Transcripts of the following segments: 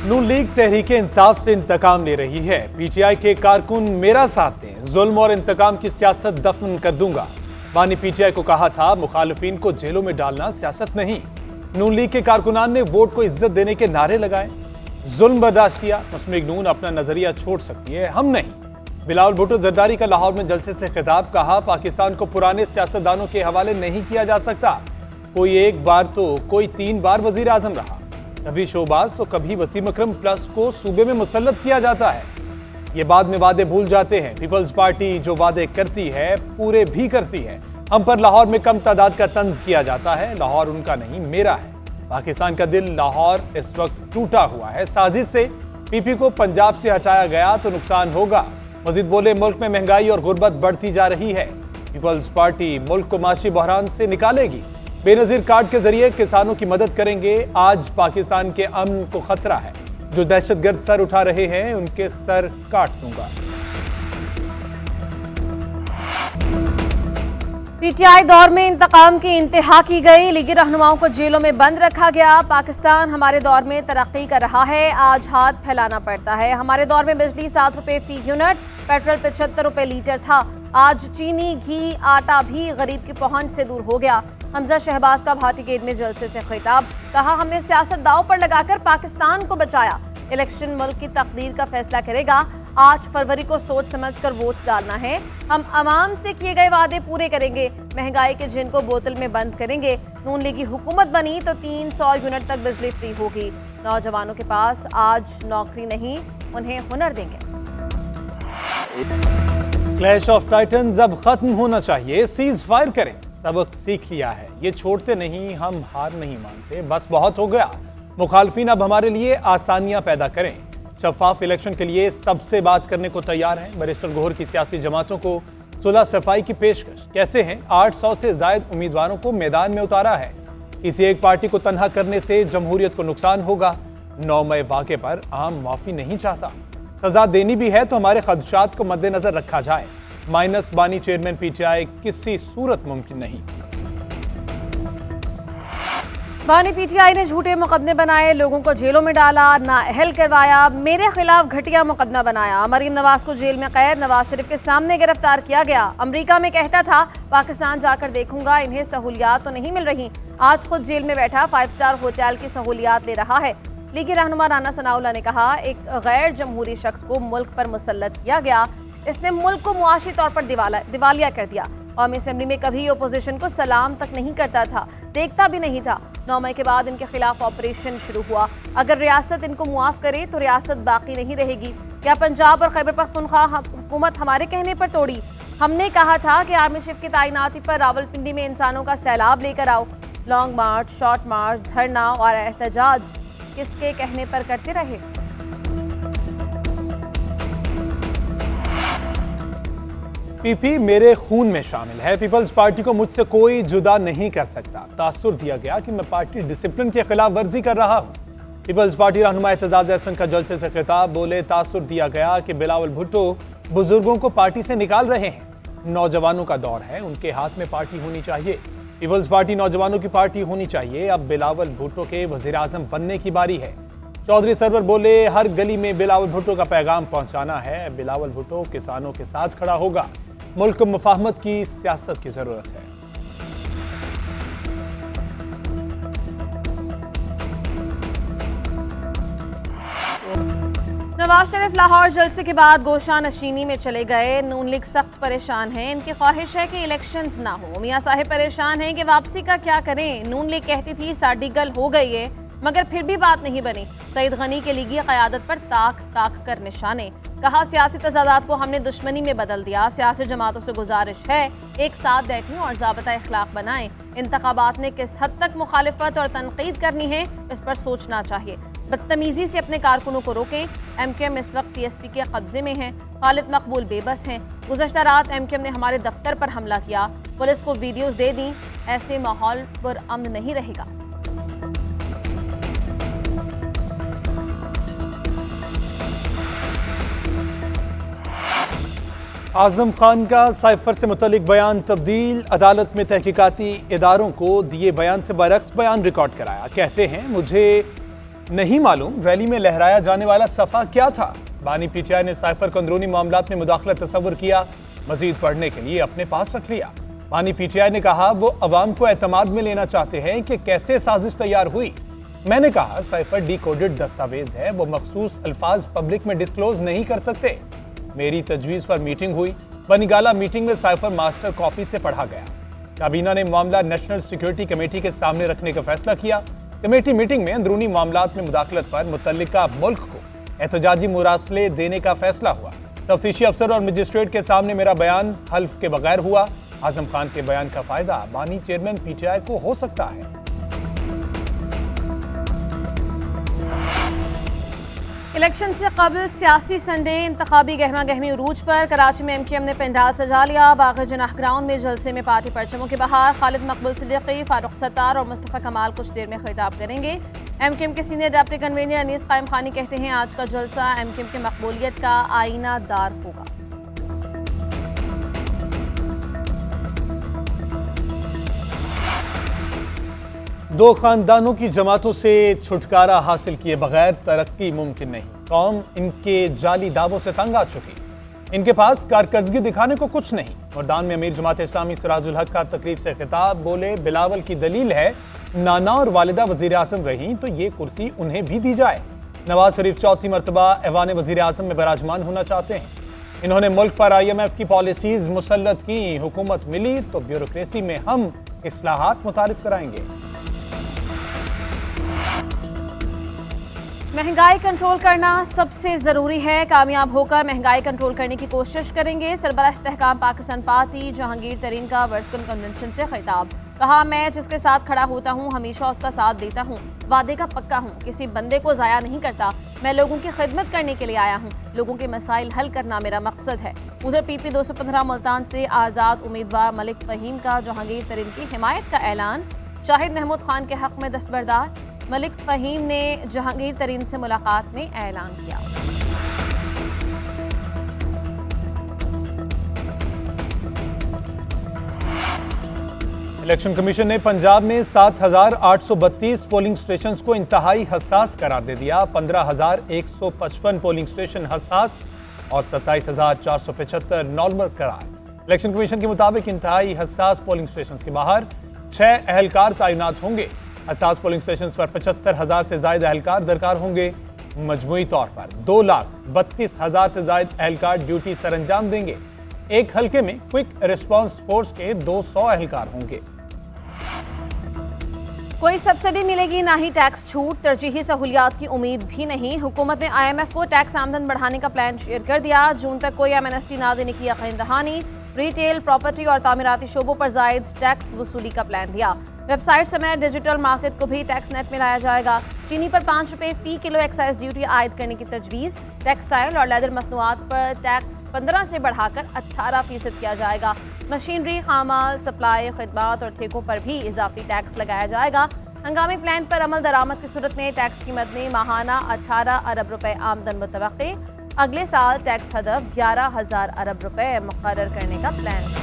नून league Tehreek-e Insaf से इंतकाम ले रही है। पीटीआई के कारकुन मेरा साथ दें, जुल्म और इंतकाम की सियासत दफन कर दूंगा। बानी पीटीआई को कहा था मुखालिफिन को जेलों में डालना सियासत नहीं। नून लीग के कारकुनान ने वोट को इज्जत देने के नारे लगाए, जुल्म बर्दाश्त किया। मुस्लिम नून अपना नजरिया छोड़ सकती है, हम नहीं। बिलावल भुट्टो जरदारी का लाहौर में जलसे से खिताब, कहा पाकिस्तान को पुराने सियासतदानों के हवाले नहीं किया जा सकता। कोई एक बार तो कोई 3 बार वजीर आजम रहा, कभी शोबाज तो कभी वसीम अकरम प्लस को सूबे में मुसल्लत किया जाता है। ये बाद में वादे भूल जाते हैं। पीपल्स पार्टी जो वादे करती है पूरे भी करती है। हम पर लाहौर में कम तादाद का तंज किया जाता है। लाहौर उनका नहीं मेरा है। पाकिस्तान का दिल लाहौर इस वक्त टूटा हुआ है। साजिश से पीपी को पंजाब से हटाया गया तो नुकसान होगा। मजीद बोले मुल्क में महंगाई और गुर्बत बढ़ती जा रही है। पीपल्स पार्टी मुल्क को माशी बहरान से निकालेगी। बेनजीर कार्ड के जरिए किसानों की मदद करेंगे। आज पाकिस्तान के अमन को खतरा है। जो दहशतगर्द सर उठा रहे हैं उनके सर काट दूंगा। पीटीआई दौर में इंतकाम की इंतहा की गई। लीगी रहनुमाओं को जेलों में बंद रखा गया। पाकिस्तान हमारे दौर में तरक्की कर रहा है, आज हाथ फैलाना पड़ता है। हमारे दौर में बिजली 7 रुपए फी यूनिट, पेट्रोल 75 रुपए लीटर था। आज चीनी, घी, आटा भी गरीब की पहुंच से दूर हो गया। हमजा शहबाज का भाटी गेट में जलसे से खिताब, कहा हमने सियासत दांव पर लगाकर पाकिस्तान को बचाया। इलेक्शन मुल्क की तकदीर का फैसला करेगा। 8 फरवरी को सोच समझकर वोट डालना है। हम अवाम से किए गए वादे पूरे करेंगे। महंगाई के जिन को बोतल में बंद करेंगे। नून लीगी हुकूमत बनी तो 300 यूनिट तक बिजली फ्री होगी। नौजवानों के पास आज नौकरी नहीं, उन्हें हुनर देंगे। क्लैश ऑफ टाइटन्स अब खत्म होना चाहिए। सीज फायर करें, सबक सीख लिया है। ये छोड़ते नहीं, हम हार नहीं मानते, बस बहुत हो गया। मुखालफिन अब हमारे लिए आसानियां पैदा करें। शफाफ इलेक्शन के लिए सबसे बात करने को तैयार हैं। बैरिस्टर गोहर की सियासी जमातों को सुलह सफाई की पेशकश। कहते हैं 800 से जायद उम्मीदवारों को मैदान में उतारा है। किसी एक पार्टी को तनहा करने से जमहूरियत को नुकसान होगा। 9 मई वाक़े पर आम माफी नहीं चाहता। सजा देनी भी है तो हमारे खदशात को मद्देनजर रखा जाए। माइनस बानी चेयरमैन पीटीआई किसी सूरत मुमकिन नहीं। बानी पीटीआई ने झूठे मुकदमे बनाए, लोगों को जेलों में डाला, नाअहल करवाया, मेरे खिलाफ घटिया मुकदमा बनाया। मरीम नवाज को जेल में कैद, नवाज शरीफ के सामने गिरफ्तार किया गया। अमेरिका में कहता था पाकिस्तान जाकर देखूंगा, इन्हें सहूलियात तो नहीं मिल रही। आज खुद जेल में बैठा 5 स्टार होटल की सहूलियात ले रहा है। लीगी रहनुमा राना सनाउल्लाह ने कहा एक गैर जमहूरी शख्स को मुल्क पर मुसल्लत किया गया। इसने मुल्क को मुआशी तौर पर दिवालिया कर दिया। कौमी असेंबली में कभी अपोजिशन को सलाम तक नहीं करता था, देखता भी नहीं था। 9 मई के बाद इनके खिलाफ ऑपरेशन शुरू हुआ। अगर रियासत इनको मुआफ करे तो रियासत बाकी नहीं रहेगी। क्या पंजाब और खैबर पख्तूनख्वा हुकूमत हमारे कहने पर तोड़ी? हमने कहा था कि आर्मी चीफ की तैनाती पर रावलपिंडी में इंसानों का सैलाब लेकर आओ। लॉन्ग मार्च, शॉर्ट मार्च, धरना और एहतजाज किसके कहने पर करते रहे? पीपी मेरे खून में शामिल है। पीपल्स पार्टी को मुझसे कोई जुदा नहीं कर सकता। तासुर दिया गया कि मैं पार्टी डिसिप्लिन की खिलाफ वर्जी कर रहा हूँ। पीपल्स पार्टी रहनुमा एतजाज अहसन का जलसे से खिताब, बोले तासुर दिया गया कि बिलावल भुट्टो बुजुर्गों को पार्टी से निकाल रहे हैं। नौजवानों का दौर है, उनके हाथ में पार्टी होनी चाहिए। पीपल्स पार्टी नौजवानों की पार्टी होनी चाहिए। अब बिलावल भुट्टो के वजीर आजम बनने की बारी है। चौधरी सरवर बोले हर गली में बिलावल भुट्टो का पैगाम पहुंचाना है। बिलावल भुट्टो किसानों के साथ खड़ा होगा। मुल्क को मुफाहमत की सियासत की जरूरत है। नवाज शरीफ लाहौर जलसे के बाद गोशा नशीनी में चले गए। नून लीग सख्त परेशान है। इनकी ख्वाहिश है कि इलेक्शंस ना हो। मियां साहिब परेशान हैं कि वापसी का क्या करें। नून लीग कहती थी साडी गल हो गई है, मगर फिर भी बात नहीं बनी। सईद गनी के लीगी क़यादत पर ताक ताक कर निशाने। कहा सियासी तजादात को हमने दुश्मनी में बदल दिया। सियासी जमातों से गुजारिश है एक साथ बैठें और ज़ाबता इखलाक बनाएं। इंतखाबात में किस हद तक मुखालिफत और तनकीद करनी है इस पर सोचना चाहिए। बदतमीजी से अपने कारकुनों को रोकें। एमक्यूएम इस वक्त पीएसपी के कब्जे में है। खालिद मकबूल बेबस हैं। गुज़श्ता रात एमक्यूएम ने हमारे दफ्तर पर हमला किया, पुलिस को वीडियोज दे दी। ऐसे माहौल पर अमन नहीं रहेगा। आजम खान का साइफर से मुतल्लिक बयान तब्दील। अदालत में तहकीकाती इदारों को दिए बयान से बरक्स बयान रिकॉर्ड कराया। कहते हैं मुझे नहीं मालूम रैली में लहराया जाने वाला सफा क्या था। बानी पीटीआई ने साइफर को अंदरूनी मामलात में मुदाखलत तस्वुर किया, मजीद पढ़ने के लिए अपने पास रख लिया। बानी पीटीआई ने कहा वो अवाम को एतमाद में लेना चाहते हैं कि कैसे साजिश तैयार हुई। मैंने कहा साइफर डिकोडेड दस्तावेज है, वो मखसूस अल्फाज पब्लिक में डिस्क्लोज नहीं कर सकते। मेरी तजवीज़ पर मीटिंग हुई। बनीगाला मीटिंग में साइफर मास्टर कॉपी से पढ़ा गया। काबीना ने मामला नेशनल सिक्योरिटी कमेटी के सामने रखने का फैसला किया। कमेटी मीटिंग में अंदरूनी मामलात में मुदाखलत पर मुतल्लिका मुल्क को एहतजाजी मुरासले देने का फैसला हुआ। तफ्तीशी अफसर और मजिस्ट्रेट के सामने मेरा बयान हल्फ के बगैर हुआ। आजम खान के बयान का फायदा बानी चेयरमैन पीटीआई को हो सकता है। इलेक्शन से कबल सियासी संडे इंतखाबी गहमा गहमी उरूज पर कराची में एमक्यूएम ने पंडाल सजा लिया। बाग़ जनाह ग्राउंड में जलसे में पार्टी परचमों के बाहर खालिद मकबूल सिद्दीकी, फारूक सत्तार और मुस्तफ़ा कमाल कुछ देर में खिताब करेंगे। एमक्यूएम के सीनियर डिप्टी कन्वीनर अनीस कायम खानी कहते हैं आज का जलसा एमक्यूएम की मकबूलियत का आईना दार होगा। दो खानदानों की जमातों से छुटकारा हासिल किए बगैर तरक्की मुमकिन नहीं। कौम इनके जाली दावों से तंग आ चुकी। इनके पास कारकर्दगी दिखाने को कुछ नहीं। मुर्दान में अमीर जमात इस्लामी सिराजुल हक का तकरीब से खिताब, बोले बिलावल की दलील है नाना और वालिदा वजीर आजम रही तो ये कुर्सी उन्हें भी दी जाए। नवाज शरीफ चौथी मरतबा ऐवान वजीर आजम में बराजमान होना चाहते हैं। इन्होंने मुल्क पर IMF की पॉलिसीज मुसल्लत की। हुकूमत मिली तो ब्यूरोक्रेसी में हम इस्लाहात मुतारिफ कराएंगे। महंगाई कंट्रोल करना सबसे जरूरी है। कामयाब होकर महंगाई कंट्रोल करने की कोशिश करेंगे। सरबराह इस्तेहकाम पाकिस्तान पार्टी जहांगीर तरीन का वर्सकन कन्वेंशन से खिताब। कहा मैं जिसके साथ खड़ा होता हूँ हमेशा उसका साथ देता हूँ, वादे का पक्का हूँ, किसी बंदे को जाया नहीं करता। मैं लोगों की खिदमत करने के लिए आया हूँ, लोगों के मसाइल हल करना मेरा मकसद है। उधर PP 215 मुल्तान से आज़ाद उम्मीदवार मलिक फ़हीम का जहांगीर तरीन की हिमायत का ऐलान। शाहिद महमूद खान के हक में दस्तबरदार। मलिक फ़हीम ने जहांगीर तरीन से मुलाकात में ऐलान किया। इलेक्शन कमीशन ने पंजाब में 7,832 पोलिंग स्टेशंस को इंतहाई हसास करार दे दिया। 15,155 पोलिंग स्टेशन हसास और 27,475 नॉर्मल करार। इलेक्शन कमीशन के मुताबिक इंतहाई हसास पोलिंग स्टेशंस के बाहर 6 अहलकार तैनात होंगे। हसास पोलिंग स्टेशन पर 75,000 से ज्यादा अहलकार दरकार होंगे। मजमूई तौर पर 2,32,000 से ज्यादा अहलकार ड्यूटी सर अंजाम देंगे। एक हल्के में क्विक रिस्पांस फोर्स के 200 अहलकार होंगे। कोई सब्सिडी मिलेगी ना ही टैक्स छूट, तरजीही सहूलियात की उम्मीद भी नहीं। हुकूमत ने IMF को टैक्स आमदन बढ़ाने का प्लान शेयर कर दिया। जून तक कोई एमनेस्टी ना देने की यकीन दहानी। रिटेल, प्रॉपर्टी और तामीराती शोबों पर जायद टैक्स वसूली का प्लान दिया। वेबसाइट समेत डिजिटल मार्केट को भी टैक्स नेट में लाया जाएगा। चीनी पर 5 रुपये फी किलो एक्साइज ड्यूटी आयद करने की तजवीज़। टेक्सटाइल और लेदर मसनूआत पर टैक्स 15 से बढ़ाकर 18% किया जाएगा। मशीनरी, खामाल, सप्लाई, खिदमात और ठेकों पर भी इजाफी टैक्स लगाया जाएगा। हंगामी प्लान पर अमल दरामद की सूरत में टैक्स कीमत में माहाना 18 अरब रुपए आमदन मुतवक्के। अगले साल टैक्स हदफ 11,000 अरब रुपए मुकर्रर करने का प्लान है।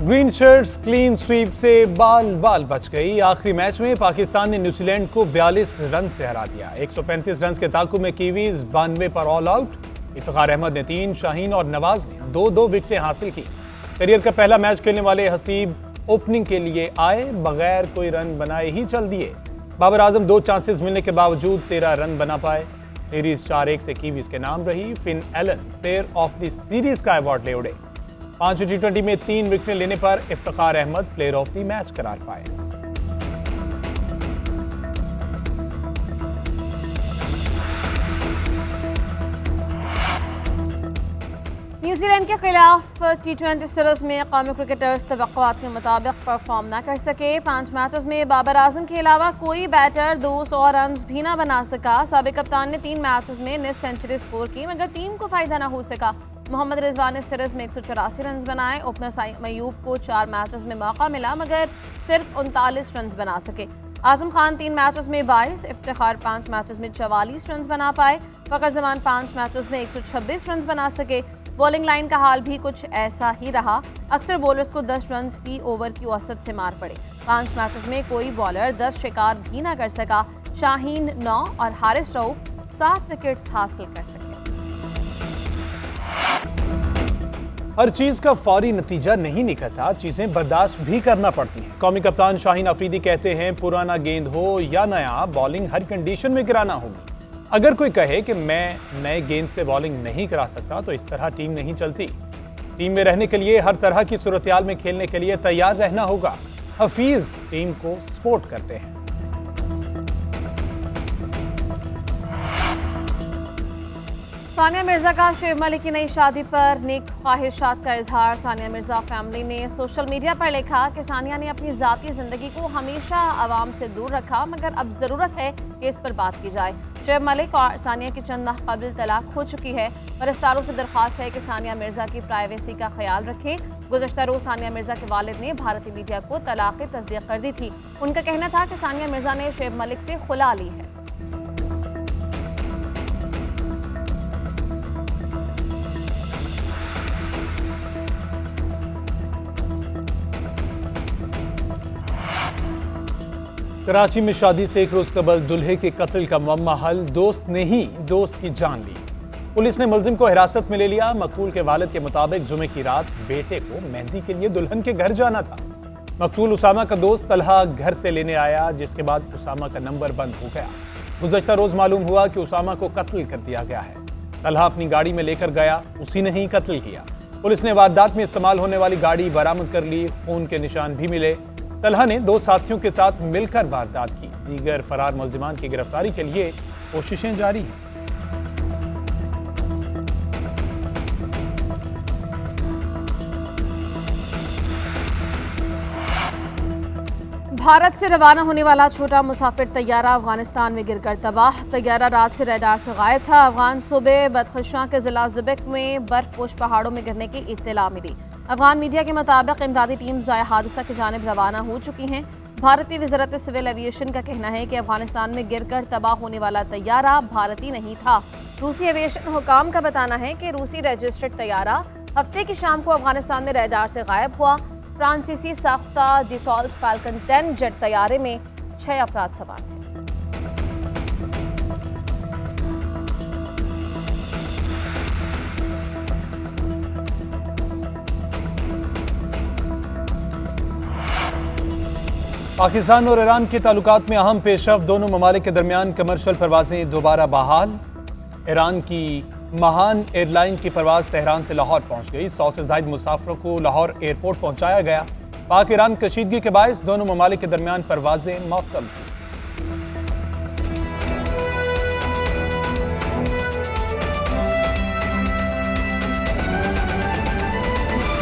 ग्रीन शर्ट्स क्लीन स्वीप से बाल बच गई। आखिरी मैच में पाकिस्तान ने न्यूजीलैंड को 42 रन से हरा दिया। 135 रन के ताकू में कीवीज 92 पर ऑल आउट। इफ्तिखार अहमद ने 3, शाहीन और नवाज ने 2-2 विकेटें हासिल की। करियर का पहला मैच खेलने वाले हसीब ओपनिंग के लिए आए, बगैर कोई रन बनाए ही चल दिए। बाबर आजम 2 चांसेस मिलने के बावजूद 13 रन बना पाए। सीरीज 4-1 से कीवीज के नाम रही। Finn Allen player of the series का अवार्ड ले उड़े। 5 T20 में 3 विकेटें लेने पर Iftikhar Ahmed player of the match करार पाए। न्यूजीलैंड के खिलाफ T20 सीरीज में कौमी क्रिकेटर्स तवक्कुआत के मुताबिक परफॉर्म न कर सके। 5 मैचेस में बाबर आजम के अलावा कोई बैटर 200 रन भी ना बना सका। साबिक कप्तान ने 3 मैचेस में निफ सेंचुरी स्कोर की, मगर टीम को फायदा न हो सका। मोहम्मद रिजवान ने सीरीज में 184 रन बनाए। ओपनर साइम अयूब को 4 मैचेस में मौका मिला, मगर सिर्फ 39 रन बना सके। आजम खान 3 मैचेस में 22, इफ्तिखार 5 मैचेस में 44 रन बना पाए। फखर जमान 5 मैचेस में 126 रन बना सके। बॉलिंग लाइन का हाल भी कुछ ऐसा ही रहा। अक्सर बॉलर्स को 10 रन फी ओवर की औसत से मार पड़े। 5 मैचेस में कोई बॉलर 10 शिकार भी ना कर सका। शाहीन 9 और हारिस रऊफ 7 विकेट्स हासिल कर सके। हर चीज का फौरी नतीजा नहीं निकलता, चीजें बर्दाश्त भी करना पड़ती हैं। कौमी कप्तान शाहीन अफरीदी कहते हैं, पुराना गेंद हो या नया, बॉलिंग हर कंडीशन में गिराना होगी। अगर कोई कहे कि मैं नए गेंद से बॉलिंग नहीं करा सकता तो इस तरह टीम नहीं चलती। टीम में रहने के लिए हर तरह की सूरत-ए-हाल में खेलने के लिए तैयार रहना होगा। हफीज टीम को सपोर्ट करते हैं। सानिया मिर्जा का शुएब मलिक की नई शादी पर नेक ख्वाहिशात का इजहार। सानिया मिर्जा फैमिली ने सोशल मीडिया पर लिखा कि सानिया ने अपनी ज़ाती ज़िंदगी को हमेशा आवाम से दूर रखा, मगर अब ज़रूरत है कि इस पर बात की जाए। शुएब मलिक और सानिया की चंद माह कबल तलाक हो चुकी है। परस्तारों से दरख्वास्त है कि सानिया मिर्जा की प्राइवेसी का ख्याल रखें। गुज़श्ता रोज़ सानिया मिर्जा के वालिद ने भारतीय मीडिया को तलाक की तस्दीक कर दी थी। उनका कहना था कि सानिया मिर्जा ने शुएब मलिक से खुला ली है। कराची में शादी से एक रोज कबल दुल्हे के कत्ल का मुअम्मा हल, दोस्त ने ही दोस्त की जान ली। पुलिस ने मुलजिम को हिरासत में ले लिया। मकतूल के वालिद के मुताबिक जुमे की रात बेटे को मेहंदी के लिए दुल्हन के घर जाना था। मकतूल उसामा का दोस्त तलहा घर से लेने आया, जिसके बाद उसामा का नंबर बंद हो गया। गुज़श्ता रोज मालूम हुआ कि उसामा को कत्ल कर दिया गया है। तलहा अपनी गाड़ी में लेकर गया, उसी ने ही कत्ल किया। पुलिस ने वारदात में इस्तेमाल होने वाली गाड़ी बरामद कर ली। खून के निशान भी मिले। तलहा ने 2 साथियों के साथ मिलकर वारदात की। दीगर फरार मुलजिमान की गिरफ्तारी के लिए कोशिशें जारी हैं। भारत से रवाना होने वाला छोटा मुसाफिर तैयारा अफगानिस्तान में गिरकर तबाह। तैयारा रात से रडार से गायब था। अफगान सूबे बदखशां के जिला ज़िबिक में बर्फपोश पहाड़ों में गिरने की इत्तला मिली। अफगान मीडिया के मुताबिक इमदादी टीम ज़ाया हादसा की जानिब रवाना हो चुकी हैं। भारतीय वज़ारत सिविल एविएशन का कहना है कि अफगानिस्तान में गिरकर तबाह होने वाला तैयारा भारतीय नहीं था। रूसी एविएशन हुकाम का बताना है कि रूसी रजिस्टर्ड तैयारा हफ्ते की शाम को अफगानिस्तान में रडार से गायब हुआ। फ्रांसीसी साख्ता डिसॉल्ट फाल्कन 10 जेट तैयारे में 6 अफराद सवार थे। पाकिस्तान और ईरान के ताल्लुकात में अहम पेशरफ। दोनों ममालिक के दरमियान कमर्शियल परवाजें दोबारा बहाल। ईरान की महान एयरलाइन की परवाज तेहरान से लाहौर पहुंच गई। 100 से ज्यादा मुसाफिरों को लाहौर एयरपोर्ट पहुंचाया गया। पाक ईरान कशीदगी के बायस दोनों ममालिक के दरमियान परवाजें मअतल थीं।